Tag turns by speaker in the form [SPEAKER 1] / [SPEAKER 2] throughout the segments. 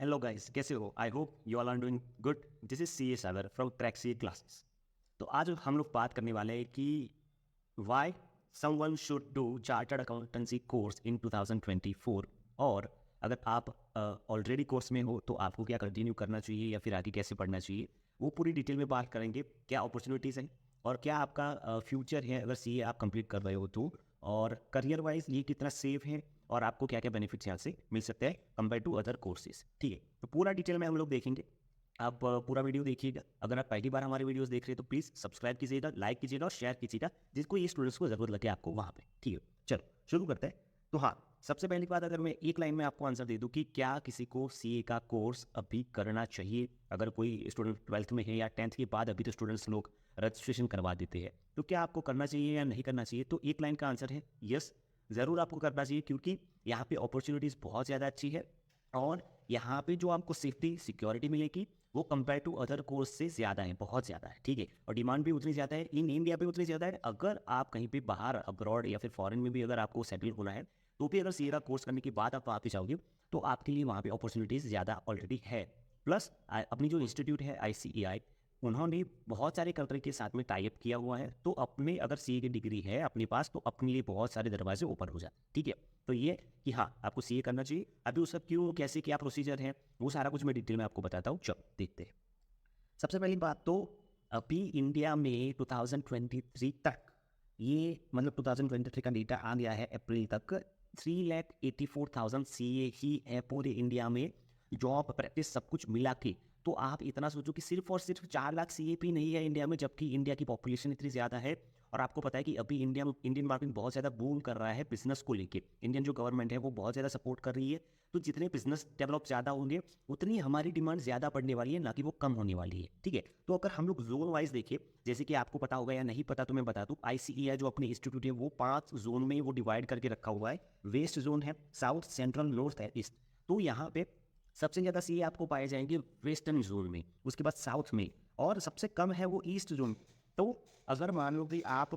[SPEAKER 1] Hello guys, कैसे हो? I hope you all are doing good. This is C A Sagar from track C classes. तो आज हम लोग बात करने वाले हैं कि why someone should do chartered accountancy course in 2024। और अगर आप ऑलरेडी कोर्स में हो तो आपको क्या कंटिन्यू करना चाहिए या फिर आगे कैसे पढ़ना चाहिए, वो पूरी डिटेल में बात करेंगे। क्या अपॉर्चुनिटीज़ हैं और क्या आपका फ्यूचर है अगर सी ए आप कंप्लीट कर रहे हो तो, और करियर वाइज ये कितना सेफ है और आपको क्या क्या बेनिफिट्स यहाँ से मिल सकते हैं कंपेयर टू अदर कोर्सेज। ठीक है, तो पूरा डिटेल में हम लोग देखेंगे। आप पूरा वीडियो देखिएगा। अगर आप पहली बार हमारे वीडियोस देख रहे हैं तो प्लीज़ सब्सक्राइब कीजिएगा, लाइक कीजिएगा और शेयर कीजिएगा जिसको ये स्टूडेंट्स को ज़रूरत लगे आपको वहाँ पे। ठीक है, चलो शुरू करते हैं। तो हाँ, सबसे पहली बात अगर मैं एक लाइन में आपको आंसर दे दूँ कि क्या किसी को सी ए का कोर्स अभी करना चाहिए, अगर कोई स्टूडेंट 12th में है या 10th के बाद, अभी तो स्टूडेंट्स लोग रजिस्ट्रेशन करवा देते हैं, तो क्या आपको करना चाहिए या नहीं करना चाहिए? तो एक लाइन का आंसर है यस, ज़रूर आपको करना चाहिए, क्योंकि यहाँ पे अपॉर्चुनिटीज़ बहुत ज़्यादा अच्छी है और यहाँ पे जो आपको सेफ्टी सिक्योरिटी मिलेगी वो कंपेयर टू अदर कोर्स से ज़्यादा है, बहुत ज़्यादा है। ठीक है, और डिमांड भी उतनी ज़्यादा है, इन इंडिया पे उतनी ज़्यादा है। अगर आप कहीं पे बाहर अब्रॉड या फिर फॉरेन में भी अगर आपको सेटल होना है तो भी अगर सी ए का कोर्स करने के बाद आप वापस जाओगे तो आपके लिए वहाँ पे अपॉर्चुनिटीज़ ज़्यादा ऑलरेडी है। प्लस अपनी जो इंस्टीट्यूट है ICAI, उन्होंने बहुत सारे कंट्री के साथ में टाई अप किया हुआ है, तो अपने अगर सी ए की डिग्री है अपने पास तो अपने लिए बहुत सारे दरवाजे ओपन हो जाते हैं। ठीक है, तो ये कि हाँ आपको सी ए करना चाहिए। अभी उसका क्यों, कैसे, क्या प्रोसीजर है, वो सारा कुछ मैं डिटेल में आपको बताता हूँ। चलो देखते हैं। सबसे पहली बात तो अभी इंडिया में 2023 तक, ये मतलब 2023 का डेटा आ गया है अप्रैल तक, 3,84,000 सी ए ही है पूरे इंडिया में। जॉब, प्रैक्टिस सब कुछ मिला के तो आप इतना सोचो कि सिर्फ और सिर्फ 4 लाख सी ए पी नहीं है इंडिया में, जबकि इंडिया की पॉपुलेशन इतनी ज़्यादा है। और आपको पता है कि अभी इंडियन मार्केट बहुत ज़्यादा बूम कर रहा है बिजनेस को लेके। इंडियन जो गवर्नमेंट है वो बहुत ज़्यादा सपोर्ट कर रही है, तो जितने बिजनेस डेवलप ज़्यादा होंगे उतनी हमारी डिमांड ज़्यादा बढ़ने वाली है, ना कि वो कम होने वाली है। ठीक है, तो अगर हम लोग जोन वाइज देखें, जैसे कि आपको पता होगा या नहीं पता तो मैं बता दूँ, ICAI जो अपनी इंस्टीट्यूट है वो 5 जोन में वो डिवाइड करके रखा हुआ है। वेस्ट जोन है, south, central, north and east. तो यहाँ पे सबसे ज़्यादा सी ए आपको पाए जाएंगे वेस्टर्न जोन में, उसके बाद साउथ में, और सबसे कम है वो ईस्ट जोन। तो अगर मान लो कि आप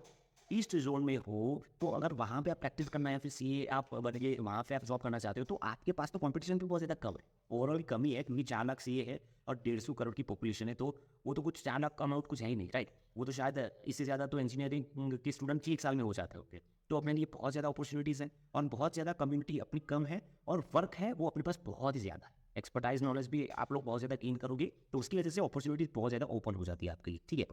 [SPEAKER 1] ईस्ट जोन में हो तो अगर वहाँ पे आप प्रैक्टिस करना है या फिर सी ए आप बन गए वहाँ पे आप जॉब करना चाहते हो तो आपके पास तो कंपटीशन भी बहुत ज़्यादा कम है, ओवरऑल कमी है, क्योंकि 4 लाख सी ए है और 150 करोड़ की पॉपुलेशन है। तो वो तो कुछ 4 लाख का अमाउंट कुछ है ही नहीं, राइट? वो तो शायद इससे ज़्यादा तो इंजीनियरिंग के स्टूडेंट ही 1 साल में हो जाते होंगे। तो अपने लिए बहुत ज़्यादा अपॉर्चुनिटीज़ हैं और बहुत ज़्यादा कम्युनिटी अपनी कम है और वर्क है वो अपने पास बहुत ही ज़्यादा है। एक्सपर्टाइज नॉलेज भी आप लोग बहुत ज़्यादा गेन करोगे, तो उसकी वजह से अपॉर्चुनिटीज बहुत ज़्यादा ओपन हो जाती है आपके लिए। ठीक है,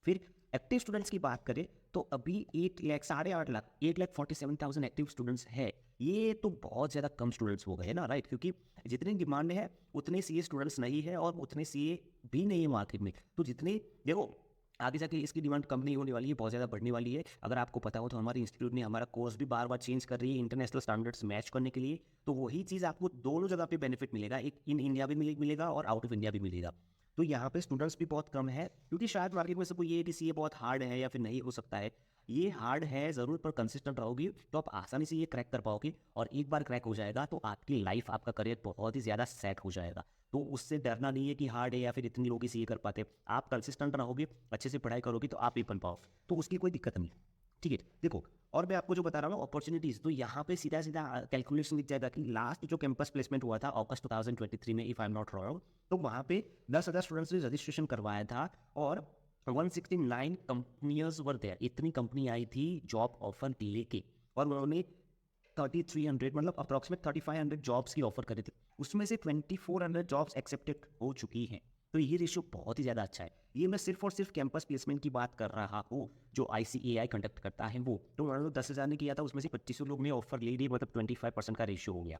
[SPEAKER 1] फिर एक्टिव स्टूडेंट्स की बात करें तो अभी 8,47,000 8,47,000 एक्टिव स्टूडेंट्स है। ये तो बहुत ज़्यादा कम स्टूडेंट्स हो गए ना, राइट? क्योंकि जितनी डिमांड है उतने सी ए स्टूडेंट्स नहीं है और उतने सी ए भी नहीं है मार्केट में। तो जितने, देखो आगे जाके इसकी डिमांड कम नहीं होने वाली है, बहुत ज़्यादा बढ़ने वाली है। अगर आपको पता हो तो हमारे इंस्टीट्यूट ने हमारा कोर्स भी बार बार चेंज कर रही है इंटरनेशनल स्टैंडर्ड्स मैच करने के लिए। तो वही चीज़ आपको दोनों जगह पे बेनिफिट मिलेगा, एक इन इंडिया भी मिलेगा और आउट ऑफ इंडिया भी मिलेगा। तो यहाँ पे स्टूडेंट्स भी बहुत कम है, क्योंकि शायद मार्केट में सबको ये कि सी ए बहुत हार्ड है या फिर नहीं, हो सकता है ये हार्ड है ज़रूर, पर कंसिस्टेंट रहोगी तो आप आसानी से ये क्रैक कर पाओगे। और एक बार क्रैक हो जाएगा तो आपकी लाइफ, आपका करियर बहुत ही ज़्यादा सेट हो जाएगा। तो उससे डरना नहीं है कि हार्ड है या फिर इतनी लोग इसे ये कर पाते। आप कंसिस्टेंट रहोगे, अच्छे से पढ़ाई करोगे तो आप भी बन पाओ, तो उसकी कोई दिक्कत नहीं। ठीक है, देखो और मैं आपको जो बता रहा हूँ अपॉर्चुनिटीज़, तो यहाँ पे सीधा सीधा कैलकुलेशन दिख जाएगा कि लास्ट जो कैंपस प्लेसमेंट हुआ था अगस्त 2023 में, if I am not wrong, तो वहाँ पे 10,000 स्टूडेंट्स ने रजिस्ट्रेशन करवाया था और 169 कंपनियाज वर देयर। इतनी कंपनी आई थी जॉब ऑफर लेके, और उन्होंने 3,300 मतलब अप्रॉक्सीमेट 3,500 जॉब्स की ऑफर करी थी। उसमें से 2,400 जॉब्स एक्सेप्टेड हो चुकी हैं। तो ये रेशियो बहुत ही ज़्यादा अच्छा है। ये मैं सिर्फ और सिर्फ कैंपस प्लेसमेंट की बात कर रहा हूँ जो ICAI कंडक्ट करता है वो। तो उन्होंने 10,000 ने किया था, उसमें से 2,500 लोग ने ऑफर ले ली, मतलब 25% का रेशियो हो गया।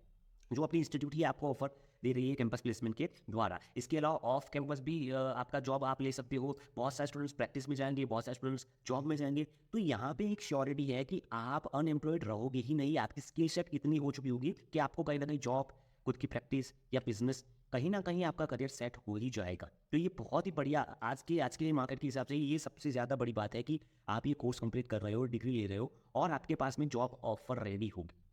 [SPEAKER 1] जो अपनी इंस्टीट्यूट ही आपको ऑफर दे रही है कैंपस प्लेसमेंट के द्वारा। इसके अलावा ऑफ कैंपस भी आपका जॉब आप ले सकते हो। बहुत सारे स्टूडेंट्स प्रैक्टिस में जाएंगे, बहुत सारे स्टूडेंट्स जॉब में जाएंगे। तो यहाँ पे एक श्योरिटी है कि आप अनएम्प्लॉयड रहोगे ही नहीं। आपकी स्किल सेट इतनी हो चुकी होगी कि आपको कहीं ना कहीं जॉब, खुद की प्रैक्टिस या बिजनेस, कहीं ना कहीं आपका करियर सेट हो ही जाएगा। तो ये बहुत ही बढ़िया, आज के मार्केट के हिसाब से ये सबसे ज़्यादा बड़ी बात है कि आप ये कोर्स कंप्लीट कर रहे हो, डिग्री ले रहे हो और आपके पास में जॉब ऑफर रेडी होगी।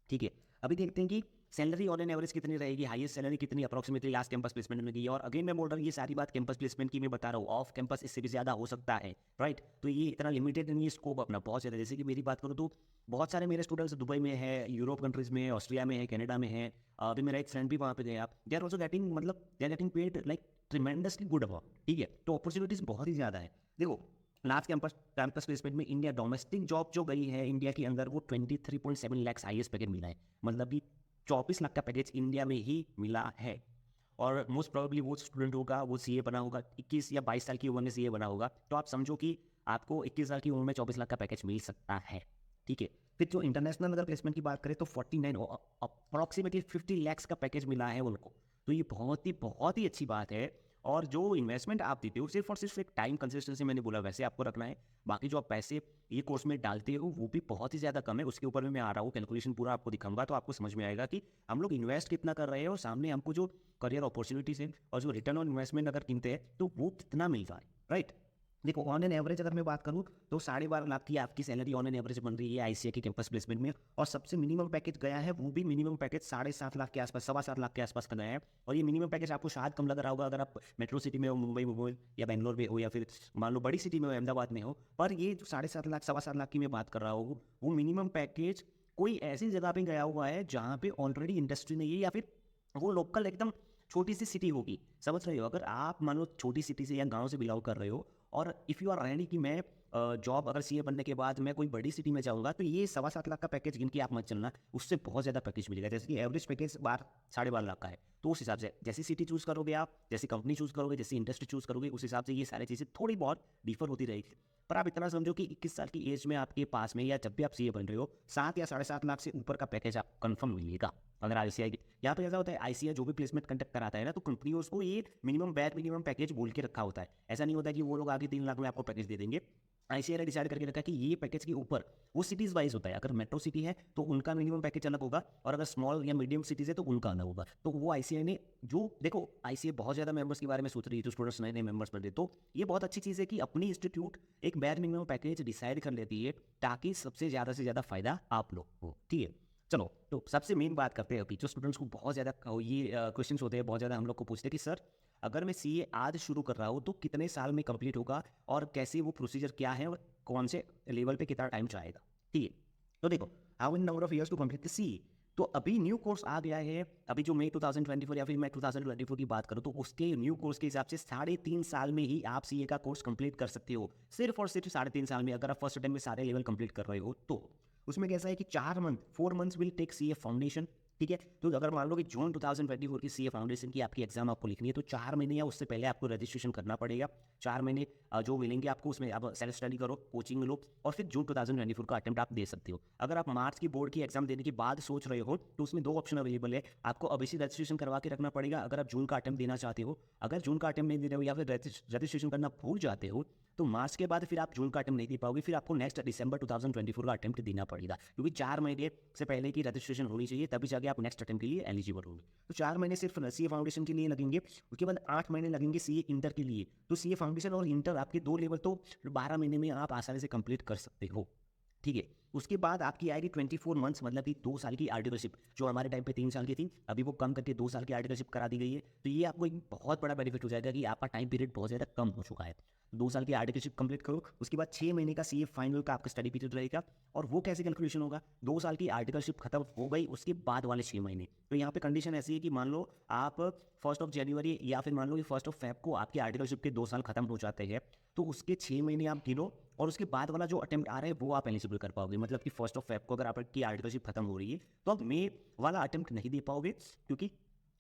[SPEAKER 1] ठीक है, अभी देखते हैं कि सैलरी ऑन एन एवरेज कितनी रहेगी, हाईएस्ट सैलरी कितनी अप्रॉक्सीमेटली लास्ट कैंपस प्लेसमेंट में गई है। और अगेन मैं बोल रहा हूँ ये सारी बात कैंपस प्लेसमेंट की मैं बता रहा हूँ, ऑफ कैंपस इससे भी ज़्यादा हो सकता है, राइट? तो ये इतना लिमिटेड नहीं है स्कोप अपना, बहुत ज़्यादा। जैसे कि मेरी बात करूँ तो बहुत सारे मेरे स्टूडेंट्स दुबई में है, यूरोप कंट्रीज़ में है, ऑस्ट्रिया में है, कनाडा में है। अभी मेरा एक फ्रेंड भी वहाँ पे गया। दे आर ऑल्सो गेटिंग, मतलब they are getting paid like tremendously good amount, ठीक है। तो अपॉर्चुनिटीज़ बहुत ही ज़्यादा है। देखो, लास्ट कैंपस प्लेसमेंट में इंडिया डोमेस्टिक जॉब जो गई है इंडिया के अंदर, वो 23.7 लाख हाईएस्ट पैकेज मिला है। मतलब कि 24 लाख का पैकेज इंडिया में ही मिला है। और मोस्ट प्रोबेबली वो स्टूडेंट होगा, वो सीए बना होगा, 21 या 22 साल की उम्र में सीए बना होगा। तो आप समझो कि आपको 21 साल की उम्र में 24 लाख का पैकेज मिल सकता है, ठीक है। फिर जो इंटरनेशनल अगर प्लेसमेंट की बात करें तो 49 अप्रॉक्सीमेटली 50 लैक्स का पैकेज मिला है उनको। तो ये बहुत ही अच्छी बात है। और जो इन्वेस्टमेंट आप देते हो सिर्फ और सिर्फ एक टाइम कंसिस्टेंसी, मैंने बोला वैसे आपको रखना है। बाकी जो आप पैसे ये कोर्स में डालते हो वो भी बहुत ही ज़्यादा कम है। उसके ऊपर भी मैं आ रहा हूँ, कैलकुलेशन पूरा आपको दिखाऊंगा, तो आपको समझ में आएगा कि हम लोग इन्वेस्ट कितना कर रहे हैं और सामने हमको जो करियर अपॉर्चुनिटीज़ है और जो रिटर्न ऑन इन्वेस्टमेंट अगर गिनते हैं तो वो कितना मिल रहा है, राइट। देखो, ऑन एन एवरेज अगर मैं बात करूँ तो 12.5 लाख की आपकी सैलरी ऑन एन एवरेज बन रही है आईसीए के कैंपस प्लेसमेंट में। और सबसे मिनिमम पैकेज गया है, वो भी मिनिमम पैकेज 7.5 लाख के आसपास, 7.25 लाख के आसपास का गया है। और ये मिनिमम पैकेज आपको शायद कम लग रहा होगा अगर आप मेट्रो सिटी में हो, मुंबई में हो या बेंगलोर में हो या फिर मान लो बड़ी सिटी में हो, अहमदाबाद में हो। पर ये जो 7.5 लाख 7.25 लाख की मैं बात कर रहा हूँ, वो मिनिमम पैकेज कोई ऐसी जगह पे गया हुआ है जहाँ पे ऑलरेडी इंडस्ट्री नहीं है, या फिर वो लोकल एकदम छोटी सी सिटी होगी। समझ रहे हो? अगर आप मान लो छोटी सिटी से या गांव से बिलोंग कर रहे हो और इफ़ यू आर रेडी कि मैं जॉब अगर सीए बनने के बाद मैं कोई बड़ी सिटी में जाऊंगा, तो ये 7.25 लाख का पैकेज गिन के आप मत चलना, उससे बहुत ज़्यादा पैकेज मिलेगा। जैसे कि एवरेज पैकेज 12.5 लाख का है, तो उस हिसाब से जैसी सिटी चूज़ करोगे आप, जैसी कंपनी चूज़ करोगे, जैसी इंडस्ट्री चूज़ करोगे, उस हिसाब से ये सारी चीज़ें थोड़ी बहुत डिफर होती रहेगी। पर आप इतना समझो कि 21 साल की एज में आपके पास में या जब भी आप सीए बन रहे हो, 7 या 7.5 लाख से ऊपर का पैकेज आप कन्फर्म मिलेगा। अगर आईसीआई यहाँ पे ऐसा होता है, आईसीआई जो भी प्लेसमेंट कंडक्ट कराता है ना, तो कंपनी उसको ये मिनिमम पैकेज बोल के रखा होता है। ऐसा नहीं होता कि वो लोग आगे 3 लाख में आपको पैकेज दे देंगे। आईसीआई ने डिसाइड करके रखा है कि ये पैकेज के ऊपर वो सिटीज़ वाइज होता है। अगर मेट्रो सिटी है तो उनका मिनिमम पैकेज अलग होगा, और अगर स्मॉल या मीडियम सिटीज़ है तो उनका अलग होगा। तो वो आईसीआई ने जो, देखो आईसीआई बहुत ज़्यादा मेंबर्स के बारे में सोच रही है, जो स्टूडेंट्स नए नए मेंबर्स बन रहे, तो ये बहुत अच्छी चीज़ है कि अपनी इंस्टीट्यूट एक बैर मिनिमम पैकेज डिसाइड कर लेती है, ताकि सबसे ज़्यादा से ज़्यादा फायदा आप लोग हो, ठीक है। चलो, तो सबसे मेन बात करते हैं अभी, जो स्टूडेंट्स को बहुत ज़्यादा ये क्वेश्चंस होते हैं, बहुत ज़्यादा हम लोग को पूछते हैं कि सर अगर मैं सीए आज शुरू कर रहा हूँ तो कितने साल में कंप्लीट होगा, और कैसे वो प्रोसीजर क्या है, और कौन से लेवल पे कितना टाइम चाहेगा, ठीक है। तो देखो, how many number of years to complete the CA. तो अभी न्यू कोर्स आ गया है, अभी जो मई 2024 या फिर मैं 2024 की बात करूँ, तो उसके न्यू कोर्स के हिसाब से 3.5 साल में ही आप सीए का कोर्स कंप्लीट कर सकते हो। सिर्फ और सिर्फ 3.5 साल में, अगर आप फर्स्ट अटेम्प्ट में सारे लेवल कंप्लीट कर रहे हो तो। उसमें कैसा है कि 4 months will take CA foundation, ठीक है। तो अगर मान लो कि जून 2024 की सीए फाउंडेशन की आपकी एग्जाम आपको लिखनी है, तो 4 महीने या उससे पहले आपको रजिस्ट्रेशन करना पड़ेगा। 4 महीने जो मिलेंगे आपको, उसमें आप सेल्फ स्टडी करो, कोचिंग लो, और फिर जून 2024 का अटेम्प्ट आप दे सकते हो। अगर आप मार्च की बोर्ड की एग्जाम देने के बाद सोच रहे हो, तो उसमें 2 ऑप्शन अवेलेबल है। आपको अभी से रजिस्ट्रेशन करवा के रखना पड़ेगा अगर आप जून का अटेम्प्ट देना चाहते हो। अगर जून का अटेम्प्ट नहीं दे रहे हो या फिर रजिस्ट्रेशन करना भूल जाते हो, तो मार्च के बाद फिर आप जून का अटेम्प्ट नहीं दे पाओगे, फिर आपको नेक्स्ट दिसंबर 2024 का अटेम्प्ट देना पड़ेगा, क्योंकि 4 महीने से पहले की रजिस्ट्रेशन होनी चाहिए, तभी जाके आप नेक्स्ट अटेम्प्ट के लिए एलिजिबल होंगे। तो 4 महीने सिर्फ सीए फाउंडेशन के लिए लगेंगे, उसके बाद 8 महीने लगेंगे सीए इंटर के लिए। तो सीए फाउंडेशन और इंटर आपके 2 लेवल तो 12 महीने में आप आसानी से कंप्लीट कर सकते हो, ठीक है। उसके बाद आपकी आएगी 24 मंथ्स, मतलब कि 2 साल की आर्टिकलशिप, जो हमारे टाइम पे 3 साल की थी, अभी वो कम करके 2 साल की आर्टिकलशिप करा दी गई है। तो ये आपको एक बहुत बड़ा बेनिफिट हो जाएगा कि आपका टाइम पीरियड बहुत ज़्यादा कम हो चुका है। 2 साल की आर्टिकलशिप कंप्लीट करो, उसके बाद 6 महीने का सीए फाइनल का आपका स्टडी पीरियड रहेगा। और वो कैसे कैलकुलेशन होगा, 2 साल की आर्टिकलशिप खत्म हो गई, उसके बाद वाले 6 महीने। तो यहाँ पे कंडीशन ऐसी है कि मान लो आप 1 जनवरी या फिर मान लो कि 1 फेब को आपकी आर्टिकलशिप के 2 साल खत्म हो जाते हैं, तो उसके 6 महीने आप गिनो, और उसके बाद वाला जो अटेम्प्ट आ रहा है वो आप एलिजिबल कर पाओगे। मतलब कि 1 फेब को अगर आपकी आर्टिकलशिप खत्म हो रही है, तो आप मई वाला अटेम्प्ट नहीं दे पाओगे, क्योंकि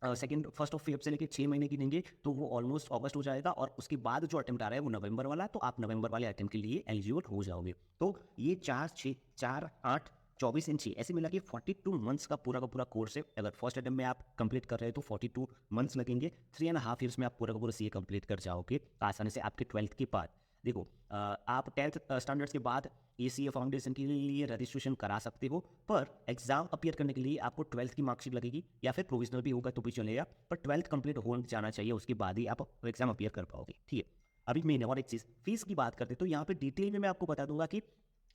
[SPEAKER 1] सेकंड 1 फेब से लेकर 6 महीने गिनेंगे तो वो ऑलमोस्ट अगस्त हो जाएगा, और उसके बाद जो अटेम्प्ट आ रहा है वो नवंबर वाला, तो आप नवंबर वाले अटेम्प्ट के लिए एलिजिबल हो जाओगे। तो ये 4, 6, 4, 8, 24 इंच ऐसे मिला के 42 मंथ्स का पूरा कोर्स है। अगर फर्स्ट अटेम्प्ट में आप कंप्लीट कर रहे हो तो 42 मंथ्स लगेंगे। 3.5 ईयर्स में आप पूरा सीए कंप्लीट कर जाओगे आसानी से, आपके 12th के बाद। देखो, आप 10th स्टैंडर्ड्स के बाद सीए फाउंडेशन के लिए रजिस्ट्रेशन करा सकते हो, पर एग्जाम अपीयर करने के लिए आपको 12th की मार्कशीट लगेगी, या फिर प्रोविजनल भी होगा तो भी चलेगा, पर 12th कंप्लीट हो जाना चाहिए, उसके बाद ही आप एग्जाम अपीयर कर पाओगे, ठीक है। अभी मैंने और एक चीज़, फीस की बात करते तो यहाँ पे डिटेल में मैं आपको बता दूंगा कि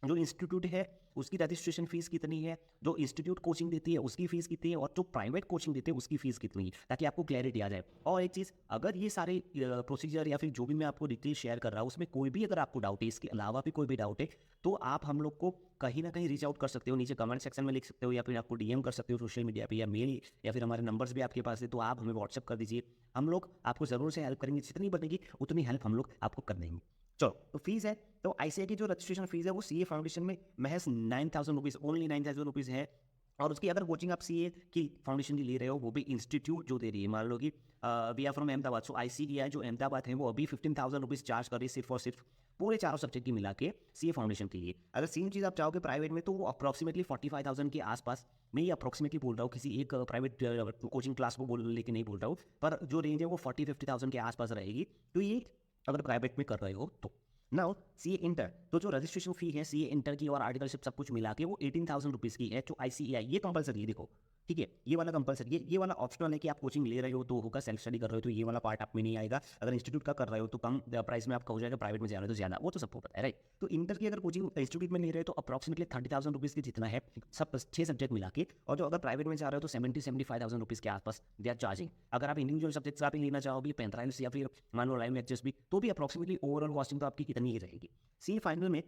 [SPEAKER 1] जो इंस्टीट्यूट है उसकी रजिस्ट्रेशन फीस कितनी है, जो इंस्टीट्यूट कोचिंग देती है उसकी फीस कितनी है, और जो प्राइवेट कोचिंग देते हैं उसकी फीस कितनी है, ताकि आपको क्लैरिटी आ जाए। और एक चीज़, अगर ये सारे प्रोसीजर या फिर जो भी मैं आपको डिटेल शेयर कर रहा हूँ उसमें कोई भी अगर आपको डाउट है, इसके अलावा भी कोई भी डाउट है, तो आप हम लोग को कहीं ना कहीं रीच आउट कर सकते हो, नीचे कमेंट सेक्शन में लिख सकते हो, या फिर आपको डीएम कर सकते हो सोशल मीडिया पे, या मेल, या फिर हमारे नंबर्स भी आपके पास है, तो आप हमें व्हाट्सअप कर दीजिए। हम लोग आपको ज़रूर से हेल्प करेंगे, जितनी बनेगी उतनी हेल्प हम लोग आपको कर देंगे। चलो, तो फीस है, तो आईसीआई की जो रजिस्ट्रेशन फीस है वो सीए फाउंडेशन में महज 9,000 रुपीज़, ओनली 9,000 रुपीज़ है। और उसकी अगर कोचिंग आप सीए की फाउंडेशन की ले रहे हो, वो भी इंस्टीट्यूट जो दे रही है, मान लो कि we are from Ahmedabad, so ICAI जो अहमदाबाद है वो अभी 15,000 रुपीज़ चार्ज कर रही है सिर्फ और सिर्फ पूरे चारों सब्जेक्ट की मिला के सीए फाउंडेशन के लिए। अगर सेम चीज़ आप चाहोगे प्राइवेट में, तो वो अप्रॉक्सीमेटली 45,000 के आसपास, मैं ये अप्रॉक्सीमेटली बोल रहा हूँ, किसी एक प्राइवेट कोचिंग क्लास को बोल लेके नहीं बोल रहा हूँ, पर जो रेंज है वो 40-50,000 के आसपास रहेगी। तो ये अगर प्राइवेट में कर रहे हो तो। नाउ सीए इंटर, तो जो रजिस्ट्रेशन फी है सीए इंटर की और आर्टिकलशिप सब कुछ मिला के वो 18,000 रुपीज़ की है। जो आईसीएआई ये कंपलसरी है, देखो ठीक है, ये वाला कंपलसरी है, ये वाला ऑप्शनल है कि आप कोचिंग ले रहे हो तो होगा, सेल्फ स्टडी कर रहे हो तो ये वाला पार्ट आप में नहीं आएगा। अगर इंस्टीट्यूट का कर रहे हो तो कम प्राइस में आपका हो जाएगा, प्राइवेट में जा रहे हो तो ज़्यादा, वो तो सबको पता है राइट। तो इंटर की अगर कोचिंग इंस्टीट्यूट में ले रहे हो तो अप्रॉक्सीमेटली 30,000 रुपीज़ की जितना है, सब 6 सब्जेक्ट मिला के। और जो अगर प्राइवेट में जा रहे हो तो 75,000 रुपीज़ के आसपास दे आर चार्जिंग। अगर आप इंडिविजुअल सब्जेक्ट्स आप ही लेना चाहोगे, पेंट्राइल्स या फिर मान लो लाइव लेक्चर्स भी, तो भी अप्रॉक्सीमेटली ओवरऑल कॉस्टिंग तो आपकी कितनी ही रहेगी। सी फाइनल में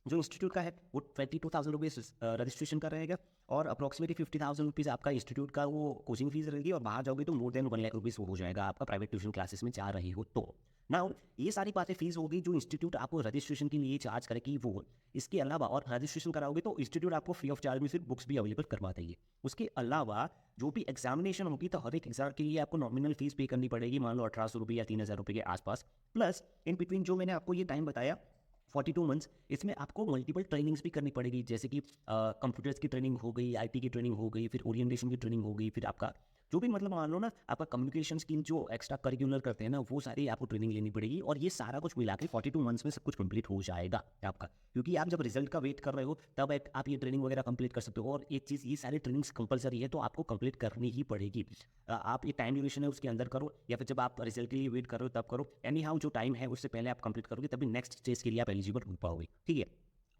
[SPEAKER 1] जो इंस्टीट्यूट का है वो 22,000 रुपीज़ रजिस्ट्रेशन का रहेगा, और अप्रॉक्सीमेटली 50,000 रुपीज़ आपका इंस्टीट्यूट का वो कोचिंग फीस रहेगी, और बाहर जाओगे तो मोर देन 1,00,000 रुपीज़ वो हो जाएगा आपका, प्राइवेट ट्यूशन क्लासेस में जा रही हो तो। नाउ ये सारी बातें फीस होगी जो इंस्टीट्यूट आपको रजिस्ट्रेशन के लिए चार्ज करेगी वो। इसके अलावा और रजिस्ट्रेशन कराओगे तो इंस्टीट्यूट आपको फ्री ऑफ चार्ज में सिर्फ बुक्स भी अवेलेबल करवा देंगे। उसके अलावा जो भी एग्जामिनेशन होगी तो हर एक एग्जाम के लिए आपको नॉमिनल फीस पे करनी पड़ेगी, मान लो 1,800 रुपये या 3,000 रुपये के आसपास। प्लस इन बिटवीन जो मैंने आपको ये टाइम बताया 42 मंथ्स, इसमें आपको मल्टीपल ट्रेनिंग्स भी करनी पड़ेगी, जैसे कि कंप्यूटर्स की ट्रेनिंग हो गई, आईटी की ट्रेनिंग हो गई, फिर ओरिएंटेशन की ट्रेनिंग हो गई, फिर आपका जो भी मतलब मान लो ना आपका कम्युनिकेशन स्किल जो एक्स्ट्रा करिकुलर करते हैं ना, वो सारी आपको ट्रेनिंग लेनी पड़ेगी। और ये सारा कुछ मिला के 42 मंथ्स में सब कुछ कंप्लीट हो जाएगा आपका, क्योंकि आप जब रिजल्ट का वेट कर रहे हो तब आप ये ट्रेनिंग वगैरह कंप्लीट कर सकते हो। और एक चीज़, ये सारी ट्रेनिंग्स कंपलसरी है तो आपको कंप्लीट करनी ही पड़ेगी। आप ये टाइम ड्यूरेशन है उसके अंदर करो, या फिर जब आप रिजल्ट के लिए वेट कर रहे हो तब करो। एनी हाउ जो टाइम है उससे पहले आप कंप्लीट करोगे तभी नेक्स्ट स्टेज के लिए आप एलिजिबल हो पाओगे, ठीक है।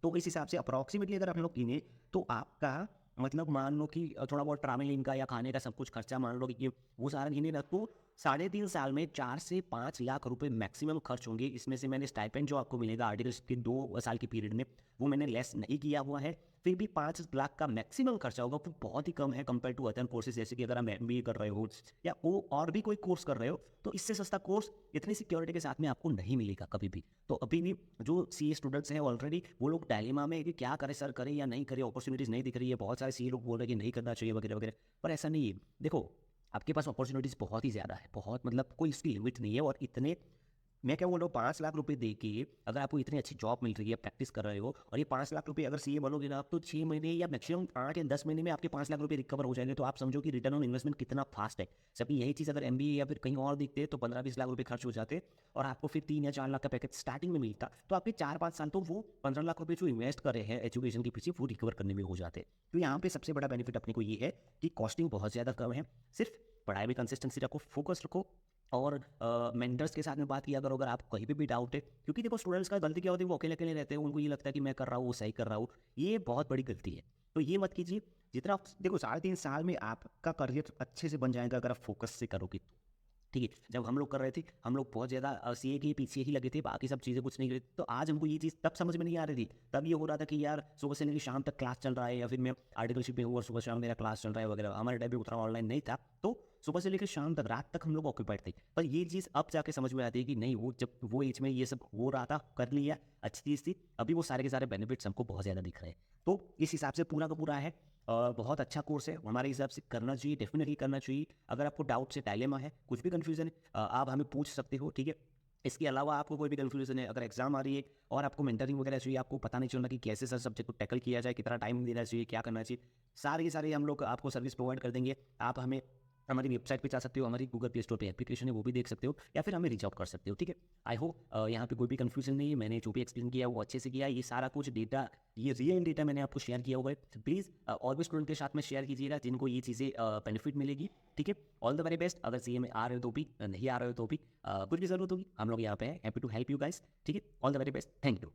[SPEAKER 1] तो इस हिसाब से अप्रॉक्सीमेटली अगर हम लोग गिने तो आपका मतलब मान लो कि थोड़ा बहुत ट्रैवलिंग का या खाने का सब कुछ खर्चा मान लो कि वो सारा गिने ना, तो 3.5 साल में 4 से 5 लाख रुपए मैक्सिमम खर्च होंगे। इसमें से मैंने स्टाइपेंड जो आपको मिलेगा आर्टिकल्स के 2 साल के पीरियड में, वो मैंने लेस नहीं किया हुआ है। फिर भी 5 लाख का मैक्सिमम खर्चा होगा, वो बहुत ही कम है कंपेयर टू अदर कोर्सेज, जैसे कि अगर आप एमबीए कर रहे हो या वो और भी कोई कोर्स कर रहे हो, तो इससे सस्ता कोर्स इतनी सिक्योरिटी के साथ में आपको नहीं मिलेगा कभी भी। तो अभी भी जो सीए स्टूडेंट्स हैं ऑलरेडी, वो लोग डायलेमा में कि क्या करें सर, करें या नहीं करें, अपॉर्चुनिटीज़ नहीं दिख रही है, बहुत सारे सीए लोग बोल रहे हैं कि नहीं करना चाहिए वगैरह वगैरह। पर ऐसा नहीं है, देखो आपके पास अपॉर्चुनिटीज़ बहुत ही ज़्यादा है, बहुत मतलब कोई इसकी लिमिट नहीं है। और इतने, मैं क्या बोल रहा हूँ, 5 लाख रुपए दे के अगर आपको इतनी अच्छी जॉब मिल रही है, प्रैक्टिस कर रहे हो, और ये 5 लाख रुपए अगर सीए बनोगे ना आप, तो 6 महीने या मैक्सिमम 8 या 10 महीने में आपके 5 लाख रुपए रिकवर हो जाएंगे। तो आप समझो कि रिटर्न ऑन इन्वेस्टमेंट कितना फास्ट है। सभी यही चीज़ अगर एमबीए या फिर कहीं और दिखते तो 15-20 लाख रुपए खर्च हो जाते, और आपको फिर 3 या 4 लाख का पैकेज स्टार्टिंग में मिलता, तो आपके 4-5 साल तो वो 15 लाख रुपए जो इन्वेस्ट कर रहे हैं एजुकेशन के पीछे, वो रिकवर करने में हो जाते। तो यहाँ पे सबसे बड़ा बेनिफिट अपने को ये है कि कॉस्टिंग बहुत ज़्यादा कम है। सिर्फ पढ़ाई में कंसिस्टेंसी रखो, फोकस रखो, और मेंटर्स के साथ में बात किया करो अगर आपको कहीं पे भी डाउट है। क्योंकि देखो स्टूडेंट्स का गलती क्या होती है, वो अकेले अकेले रहते हैं, उनको ये लगता है कि मैं कर रहा हूँ वो सही कर रहा हूँ, ये बहुत बड़ी गलती है। तो ये मत कीजिए। जितना आप देखो 3.5 साल में आपका करियर अच्छे से बन जाएगा अगर आप फोकस से करोगे तो, ठीक है। जब हम लोग कर रहे थे, हम लोग बहुत ज़्यादा सीए के पीछे ही लगे थे, बाकी सब चीज़ें कुछ नहीं करी। तो आज हमको ये चीज़ तब समझ में नहीं आ रही थी, तब ये हो रहा था कि यार सुबह से लेकर शाम तक क्लास चल रहा है, या फिर मैं आर्टिकलशिप में हूँ और सुबह शाम मेरा क्लास चल रहा है वगैरह। हमारे टाइम पे उतना ऑनलाइन नहीं था, तो सुबह से लेकर शाम तक, रात तक हम लोग ऑक्यूपाइड थे। पर ये चीज़ अब जाके समझ में आती है कि नहीं, वो जब वो एज में ये सब हो रहा था, कर लिया, अच्छी चीज़ थी। अभी वो सारे के सारे बेनिफिट्स हमको बहुत ज़्यादा दिख रहे हैं। तो इस हिसाब से पूरा का पूरा है, बहुत अच्छा कोर्स है हमारे हिसाब से, करना चाहिए, डेफिनेटली करना चाहिए। अगर आपको डाउट से डायलेमा है, कुछ भी कन्फ्यूजन है, आप हमें पूछ सकते हो, ठीक है। इसके अलावा आपको कोई भी कन्फ्यूजन है, अगर एग्जाम आ रही है और आपको मेंटरिंग वगैरह चाहिए, आपको पता नहीं चल रहा कि कैसे सर सब्जेक्ट को टैकल किया जाए, कितना टाइम देना चाहिए, क्या करना चाहिए, सारे के सारे हम लोग आपको सर्विस प्रोवाइड कर देंगे। आप हमें हमारी वेबसाइट पे जा सकते हो, हमारी गूगल प्ले स्टोर पे एप्लीकेशन है वो भी देख सकते हो, या फिर हमें रीच आउट कर सकते हो, ठीक है। आई होप यहाँ पे कोई भी कन्फ्यूजन नहीं है, मैंने जो भी एक्सप्लेन किया वो अच्छे से किया। ये सारा कुछ डेटा, ये रियल डेटा मैंने आपको शेयर किया हुआ है। प्लीज़ और भी स्टूडेंट के साथ में शेयर कीजिएगा जिनको ये चीज़ें बेनिफिट मिलेगी, ठीक है। All the very best. अगर सीए में आ रहे हो तो भी, नहीं आ रहे हो तो भी, कुछ भी ज़रूरत होगी हम लोग यहाँ पे हैं, happy to help you guys, ठीक है। All the very best, thank you.